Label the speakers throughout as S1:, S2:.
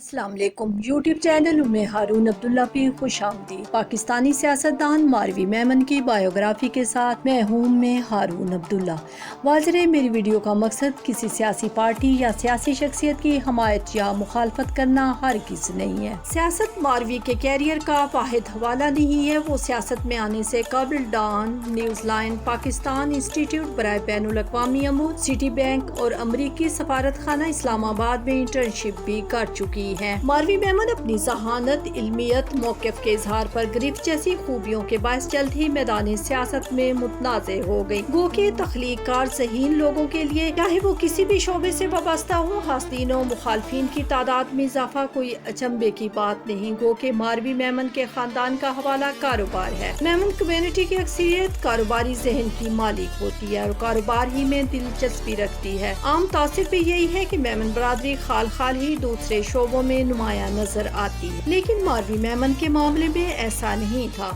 S1: السلام علیکم YouTube channel میں ہارون عبداللہ پہ خوش آمدید۔ پاکستانی سیاستدان ماروی میمن کی بائیوگرافی کے ساتھ میں ہارون عبداللہ۔ واضح ہے میری ویڈیو کا مقصد کسی سیاسی پارٹی یا سیاسی شخصیت کی حمایت یا مخالفت کرنا ہرگز نہیں ہے۔ سیاست ماروی کے کیریئر کا واحد حوالہ نہیں ہے۔ وہ سیاست میں آنے سے قبل ڈان، نیوز لائن، پاکستان انسٹی ٹیوٹ برائے بین الاقوامی امور، سٹی بینک اور امریکی سفارت خانہ اسلام آباد میں انٹرنشپ بھی کر چکی ہے۔ ماروی میمن اپنی ذہانت، علمیت، موقف کے اظہار پر گرفت جیسی خوبیوں کے باعث جلد ہی میدان سیاست میں متنازع ہو گئی۔ گو کہ تخلیق کار ذہین لوگوں کے لیے چاہے وہ کسی بھی شعبے سے وابستہ ہوں، حاسدین و مخالفین کی تعداد میں اضافہ کوئی اچنبے کی بات نہیں۔ گو کہ ماروی میمن کے خاندان کا حوالہ کاروبار ہے۔ میمن کمیونٹی کی اکثریت کاروباری ذہن کی مالک ہوتی ہے اور کاروبار ہی میں دلچسپی رکھتی ہے۔ عام تاثر بھی یہی ہے کہ میمن برادری خال ہی دوسرے شعبوں میں نمایاں نظر آتی ہے، لیکن ماروی میمن کے معاملے میں ایسا نہیں تھا۔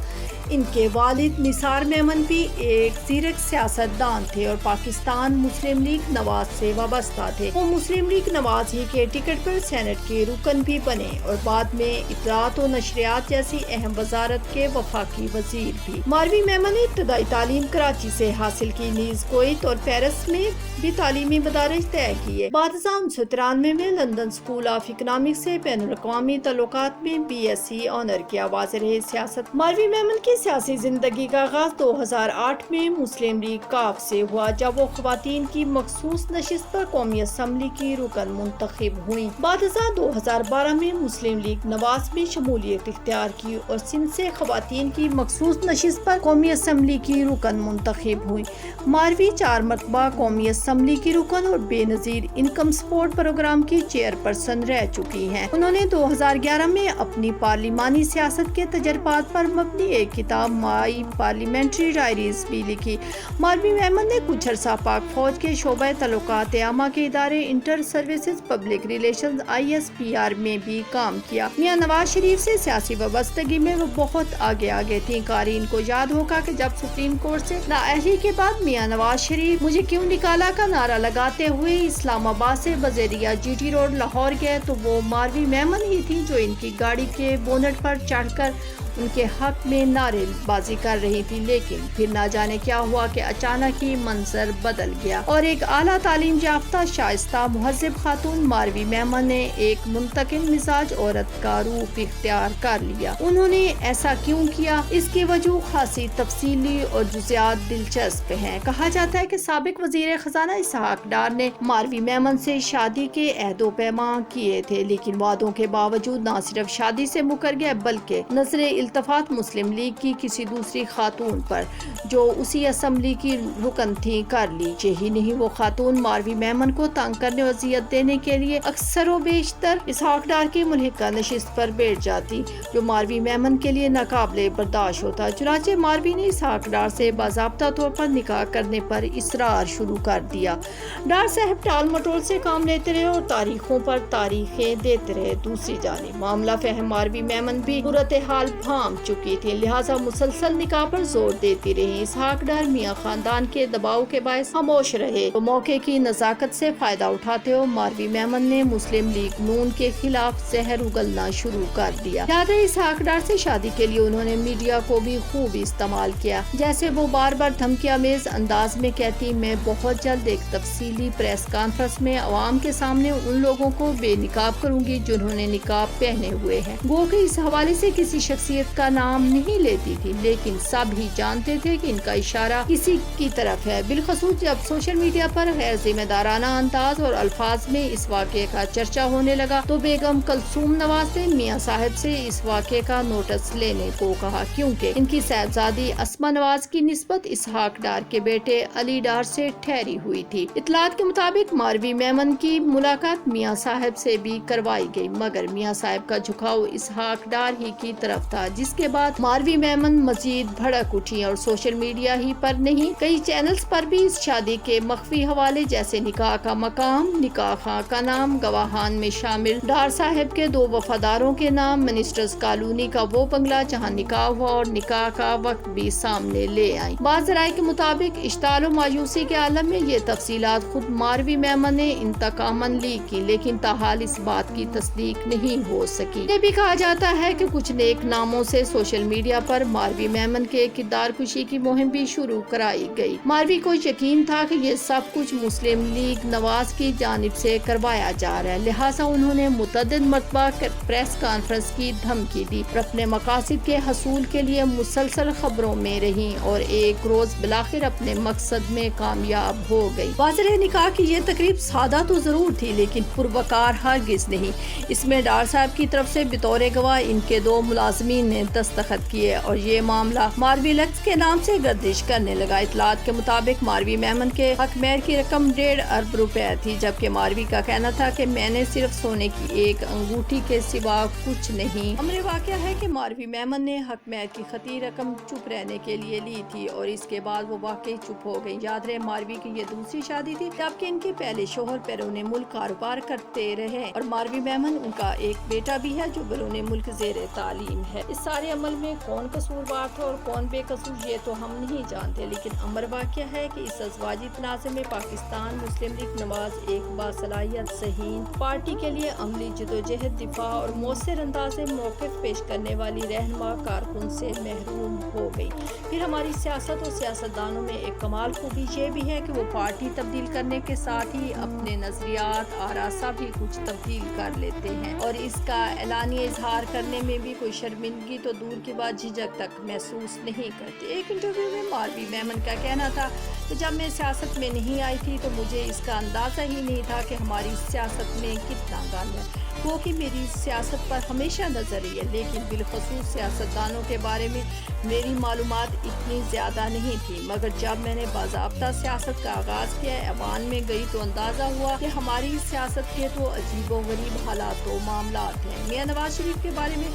S1: ان کے والد نثار میمن بھی ایک زیرک سیاست دان تھے اور پاکستان مسلم لیگ نواز سے وابستہ تھے۔ وہ مسلم لیگ نواز ہی کے ٹکٹ پر سینٹ کے رکن بھی بنے اور بعد میں اطلاعات و نشریات جیسی اہم وزارت کے وفاقی وزیر بھی۔ ماروی میمن نے ابتدائی تعلیم کراچی سے حاصل کی، نیز کویت اور پیرس میں بھی تعلیمی مدارج طے کیے۔ بعد ازاں 1993 میں لندن اسکول آف اکنامکس سے بین الاقوامی تعلقات میں BSc آنر کیا۔ واضح رہے سیاست ماروی میمن کی سیاسی زندگی کا آغاز 2008 میں مسلم لیگ کاف سے ہوا، جب وہ خواتین کی مخصوص نشست پر قومی اسمبلی کی رکن منتخب ہوئیں۔ بعد ازاں 2012 میں مسلم لیگ نواز میں شمولیت اختیار کی اور سندھ سے خواتین کی مخصوص نشست پر قومی اسمبلی کی رکن منتخب ہوئیں۔ ماروی 4 مرتبہ قومی اسمبلی کی رکن اور بے نظیر انکم سپورٹ پروگرام کی چیئرپرسن رہ چکی ہیں۔ انہوں نے 2011 میں اپنی پارلیمانی سیاست کے تجربات پر مبنی ایک کتاب مائی پارلیمنٹری ڈائریز بھی لکھی۔ ماروی میمن نے کچھ عرصہ پاک فوج کے شعبہ تعلقات عامہ کے ادارے inter services public relations ISPR میں بھی کام کیا۔ میاں نواز شریف سے سیاسی وابستگی میں وہ بہت آگے تھیں۔ قارئین کو یاد ہوگا کہ جب سپریم کورٹ سے نااہلی کے بعد میاں نواز شریف مجھے کیوں نکالا کا نعرہ لگاتے ہوئے اسلام آباد سے بزیریا GT روڈ لاہور گئے تو وہ ماروی میمن ہی تھی جو ان کی گاڑی کے بونٹ پر چڑھ کر ان کے حق میں نعرے بازی کر رہی تھی، لیکن پھر نہ جانے کیا ہوا کہ اچانک ہی منظر بدل گیا اور ایک اعلیٰ تعلیم یافتہ، شائستہ، مہذب خاتون ماروی میمن نے ایک منتقل مزاج عورت کا روپ اختیار کر لیا۔ انہوں نے ایسا کیوں کیا؟ اس کی وجوہ خاصی تفصیلی اور جزیات دلچسپ ہیں۔ کہا جاتا ہے کہ سابق وزیر خزانہ اسحاق ڈار نے ماروی میمن سے شادی کے عہد و پیمان کیے تھے، لیکن وعدوں کے باوجود نہ صرف شادی سے مکر گئے بلکہ نظر التفات مسلم لیگ کی کسی دوسری خاتون پر جو اسی اسمبلی کی رکن تھی کر لی۔ یہی نہیں، وہ خاتون ماروی میمن کو تنگ کرنے اور اذیت دینے کے لیے اکثر و بیشتر اسحاق ڈار کی ملحقہ نشست پر بیٹھ جاتی، جو ماروی میمن کے لیے ناقابل برداشت ہوتا۔ چنانچہ ماروی نے اسحاق ڈار سے باضابطہ طور پر نکاح کرنے پر اصرار شروع کر دیا۔ ڈار صاحب ٹال مٹول سے کام لیتے رہے اور تاریخوں پر تاریخیں دیتے رہے۔ دوسری جانب معاملہ فہم ماروی میمن بھی صورتحال بھام چکی تھی، لہٰذا مسلسل نکاح پر زور دیتی رہی۔ اسحاق ڈار میاں خاندان کے دباؤ کے باعث خاموش رہے تو موقع کی نزاکت سے فائدہ اٹھاتے ہوئے ماروی میمن نے مسلم لیگ نون کے خلاف زہر اگلنا شروع کر دیا۔ یاد ہے اسحاق ڈار سے شادی کے لیے انہوں نے میڈیا کو بھی خوب استعمال کیا، جیسے وہ بار بار دھمکی آمیز انداز میں کہتی، میں بہت جلد ایک تفصیلی پریس کانفرنس میں عوام کے سامنے ان لوگوں کو بے نقاب کروں گی جنہوں نے نقاب پہنے ہوئے ہیں۔ گو کہ اس حوالے سے کسی شخصیت کا نام نہیں لیتی تھی، لیکن سب ہی جانتے تھے کہ ان کا اشارہ کسی کی طرف ہے، بالخصوص جب سوشل میڈیا پر غیر ذمہ دارانہ انداز اور الفاظ میں اس واقعے کا چرچا ہونے لگا تو بیگم کلثوم نواز نے میاں صاحب سے اس واقعے کا نوٹس لینے کو کہا، کیونکہ ان کی صاحبزادی اسما نواز کی نسبت اسحاق ڈار کے بیٹے علی ڈار سے ٹھہری ہوئی تھی۔ اطلاعات کے مطابق ماروی میمن کی ملاقات میاں صاحب سے بھی کروائی گئی، مگر میاں صاحب کا جھکاؤ اسحاق ڈار ہی کی طرف تھا، جس کے بعد ماروی میمن مزید بھڑک اٹھی اور سوشل میڈیا ہی پر نہیں کئی چینلز پر بھی اس شادی کے مخفی حوالے جیسے نکاح کا مقام، نکاح خاں کا نام، گواہان میں شامل ڈار صاحب کے 2 وفاداروں کے نام، منسٹرز کالونی کا وہ بنگلہ جہاں نکاح ہوا اور نکاح کا وقت بھی سامنے لے آئی۔ بعض ذرائع کے مطابق اشتعال و مایوسی کے عالم میں یہ تفصیلات خود ماروی میمن نے انتقاماً لیک کی، لیکن تاحال اس بات کی تصدیق نہیں ہو سکی۔ یہ بھی کہا جاتا ہے کہ کچھ نیک ناموں سے سوشل میڈیا پر ماروی میمن کے کردار کشی کی مہم بھی شروع کرائی گئی۔ ماروی کو یقین تھا کہ یہ سب کچھ مسلم لیگ نواز کی جانب سے کروایا جا رہا ہے، لہٰذا انہوں نے متعدد مرتبہ پریس کانفرنس کی دھمکی دی اور اپنے مقاصد کے حصول کے لیے مسلسل خبروں میں رہیں اور ایک روز بالآخر اپنے مقصد میں کامیاب ہو گئی۔ واضح نکاح کی یہ تقریب سادہ تو ضرور تھی لیکن پروقار ہرگز نہیں۔ اس میں ڈار صاحب کی طرف سے بطور گواہ ان کے 2 ملازمین نے دستخط کیے اور یہ معاملہ ماروی لکس کے نام سے گردش کرنے لگا۔ اطلاعات کے مطابق ماروی میمن کے حق مہر کی رقم 1.5 ارب روپے تھی، جبکہ ماروی کا کہنا تھا کہ میں نے صرف سونے کی ایک انگوٹھی کے سوا کچھ نہیں۔ امر واقعہ ہے کہ ماروی میمن نے حق مہر کی خطی رقم چپ رہنے کے لیے لی تھی اور اس کے بعد وہ واقعی چپ ہو گئی۔ یاد رہے ماروی کی یہ دوسری شادی تھی جبکہ ان کے پہلے شوہر بیرون ملک کاروبار کرتے رہے اور ماروی میمن ان کا ایک بیٹا بھی ہے جو بیرون ملک زیر تعلیم ہے۔ اس سارے عمل میں کون قصوروار تھا اور کون بے قصور یہ تو ہم نہیں جانتے، لیکن امر واقعہ ہے کہ اس ازواجی تنازع میں پاکستان مسلم لیگ نواز ایک باصلاحیت ذہین پارٹی کے لیے عملی جدوجہد، دفاع اور مؤثر انداز میں موقف پیش کرنے والی رہنما کارکن سے محروم ہو گئی۔ پھر ہماری سیاست اور سیاستدانوں میں ایک کمال خوبی یہ بھی ہے کہ وہ پارٹی تبدیل کرنے کے ساتھ ہی اپنے نظریات آراسا بھی کچھ تبدیل کر لیتے ہیں اور اس کا اعلانیہ اظہار کرنے میں بھی کوئی شرمندگی تو دور کی بات جھجک تک محسوس نہیں کرتے۔ ایک انٹرویو میں ماروی میمن کا کہنا تھا کہ جب میں سیاست میں نہیں آئی تھی تو مجھے اس کا اندازہ ہی نہیں تھا کہ ہماری سیاست میں کتنا گند ہے، کیونکہ میری سیاست پر ہمیشہ نظر رہی ہے، لیکن بالخصوص سیاستدانوں کے بارے میں میری معلومات اتنی زیادہ نہیں تھی، مگر جب میں نے باضابطہ سیاست کا آغاز کیا، ایوان میں گئی تو اندازہ ہوا کہ ہماری سیاست کے تو عجیب و غریب حالات و معاملات ہیں۔ میاں نواز شریف کے بارے میں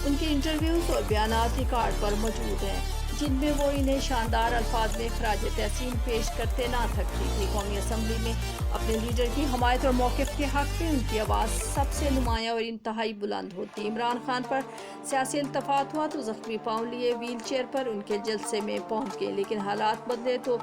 S1: ان کے انٹرویوز اور بیانات ریکارڈ پر موجود ہیں جن میں وہ انہیں شاندار الفاظ میں خراج تحسین پیش کرتے نہ تھکتی تھی۔ قومی اسمبلی میں اپنے لیڈر کی حمایت اور موقف کے حق میں ان کی آواز سب سے نمایاں اور انتہائی بلند ہوتی۔ عمران خان پر سیاسی التفات ہوا تو زخمی پاؤں لیے ویل چیئر پر ان کے جلسے میں پہنچ گئے، لیکن حالات بدلے تو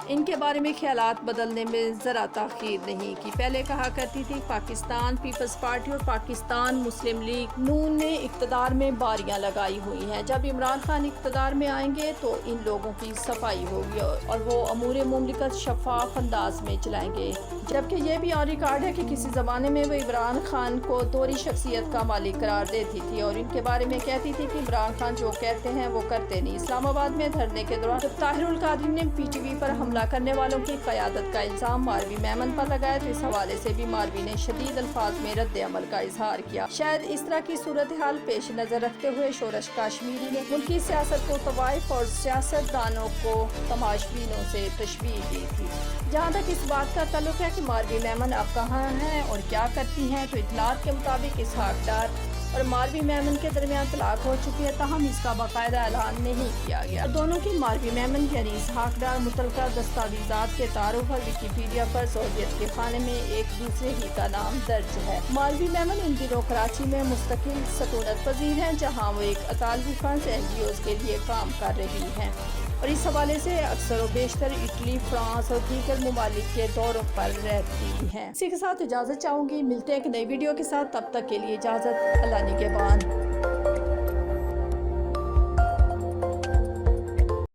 S1: ان کے بارے میں خیالات بدلنے میں ذرا تاخیر نہیں کی۔ پہلے کہا کرتی تھی پاکستان پیپلز پارٹی اور پاکستان مسلم لیگ نون نے اقتدار میں باریاں لگائی ہوئی ہیں، جب عمران خان اقتدار میں آئیں گے تو ان لوگوں کی صفائی ہوگی اور وہ امور مملکت شفاف انداز میں چلائیں گے، جبکہ یہ بھی آن ریکارڈ ہے کہ کسی زمانے میں وہ عمران خان کو دوہری شخصیت کا مالک قرار دیتی تھی اور ان کے بارے میں کہتی تھی کہ عمران خان جو کہتے ہیں وہ کرتے نہیں۔ اسلام آباد میں دھرنے کے دوران جب طاہر القادری نے پی ٹی وی پر حملہ کرنے والوں کی قیادت کا الزام ماروی میمن پر لگایا تو اس حوالے سے بھی ماروی نے شدید الفاظ میں رد عمل کا اظہار کیا۔ شاید اس طرح کی صورتحال پیش نظر رکھتے ہوئے شورش کاشمیری نے ملکی سیاست کو طوائف اور سیاستدانوں کو تماشبینوں سے تشبیہ دی تھی۔ جہاں تک اس بات کا تعلق ہے کہ ماروی میمن اب کہاں ہیں اور کیا کرتی ہیں، تو اطلاعات کے مطابق اسحاق ڈار اور ماروی میمن کے درمیان طلاق ہو چکی ہے، تاہم اس کا باقاعدہ اعلان نہیں کیا گیا۔ دونوں کی ماروی میمن یعنی اسحاق ڈار متعلقہ دستاویزات کے تعارف اور ویکیپیڈیا پر سعودیت کے خانے میں ایک دوسرے ہی کا نام درج ہے۔ ماروی میمن ان دنوں کراچی میں مستقل سکونت پذیر ہیں، جہاں وہ ایک اطالوی فرانس NGOs کے لیے کام کر رہی ہیں اور اس حوالے سے اکثر و بیشتر اٹلی، فرانس اور دیگر ممالک کے دوروں پر رہتی ہیں۔ اسی کے ساتھ اجازت چاہوں گی، ملتے ہیں ایک نئی ویڈیو کے ساتھ، تب تک کے لیے اجازت، اللہ نگہبان۔